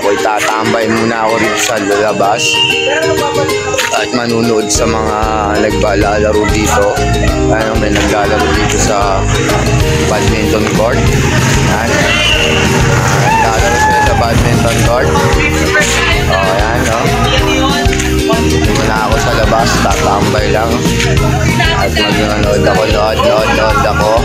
ako'y tatambay muna ako rito sa labas at manunood sa mga naglalaro dito. Ano, may naglalaro dito sa badminton court. Yan. Naglalaro sila sa badminton court. Yan, no? Muna ako sa labas, tatambay lang at mag-nood ako, nood ako.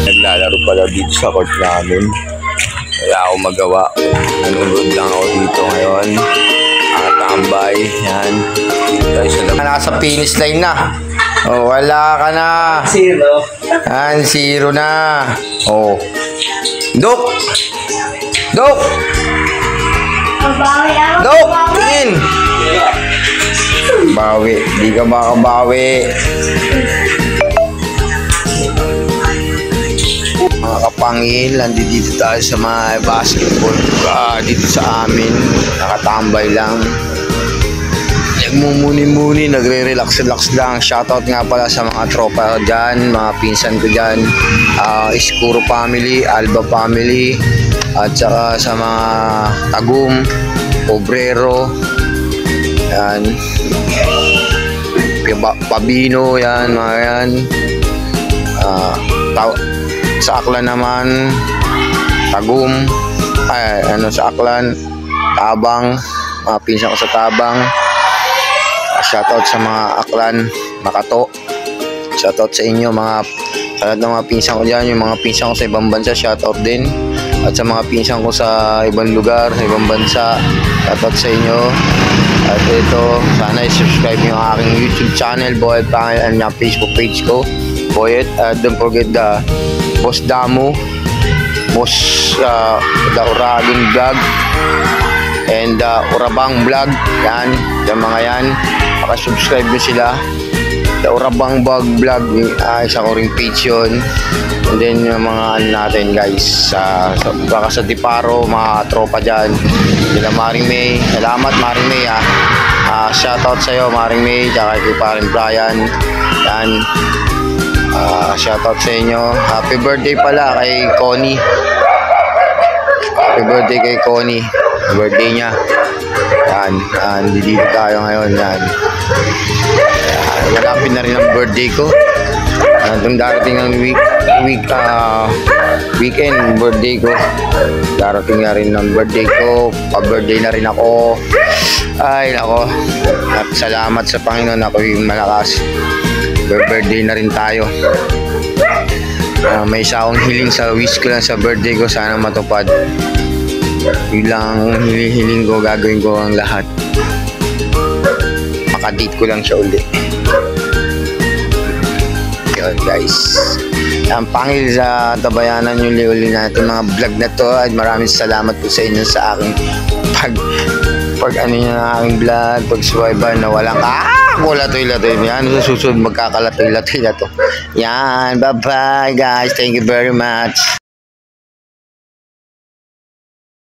Naglalaro pala dito sa court namin. Wala akong magawa. Nanonood lang ako dito ngayon. Tambay. Yan. Nasa finish line na. Oh, wala ka na. 0. Yan, 0 na. Oh. Dok! Dok! Dok! Tingin! Bawi. Di ka makabawi. Mga kapangil, nandito tayo sa mga basketball dito sa amin. Nakatambay lang. Nagmumuni-muni, nagre-relax lang. Shoutout nga pala sa mga tropa dyan, mga pinsan ko dyan. Iskuro family, Alba family, at saka sa mga Tagum, Obrero, yan. Pabino, yan, mga yan. Sa Aklan naman, Tagum, sa Aklan, Tabang, mga pinsan ko sa Tabang. Shoutout sa mga Aklan, Makato. Shoutout sa inyo, sa lahat ng mga pinsan ko dyan, yung mga pinsan ko sa ibang bansa, shoutout din. At sa mga pinsan ko sa ibang lugar, sa ibang bansa, shoutout sa inyo. At ito, sana i-subscribe nyo ang aking YouTube channel, Boyet Pangil, and yung Facebook page ko, Boyet. Don't forget the Boss Damu, Boss the Uragon Vlog, and Urabang Vlog. Yan, yung mga yan, subscribe nyo sila. The Urabang Vlog, isa ko ring page yun. And then yung mga natin guys, baka sa Diparo, mga tropa dyan, sila Maring May. Salamat Maring May, shoutout sa'yo Maring May, tsaka kay Paring Brian. Yan, shoutout sa inyo. Happy birthday pala kay Connie. Happy birthday kay Connie. Birthday niya. Yan, dito tayo ngayon. Yan. Malapit na rin ang birthday ko. Nandun darating ang weekend birthday ko. Darating na rin ang birthday ko. Pa-birthday na rin ako. Ay, nako. At salamat sa Panginoon, ako yung malakas. Birthday na rin tayo. May isa akong hiling sa wish ko lang sa birthday ko, sana matupad. Yun lang hiling ko, gagawin ko ang lahat. Makadate ko lang siya uli. Yun guys, ang Pangil sa Tabayanan yung uli natin mga vlog na to. At maraming salamat po sa inyo sa aking pag ano yun ang aking vlog, pag-subayban na walang latoy. Yan, sa susunod magkakalatoy na to. Yan, bye bye guys, thank you very much.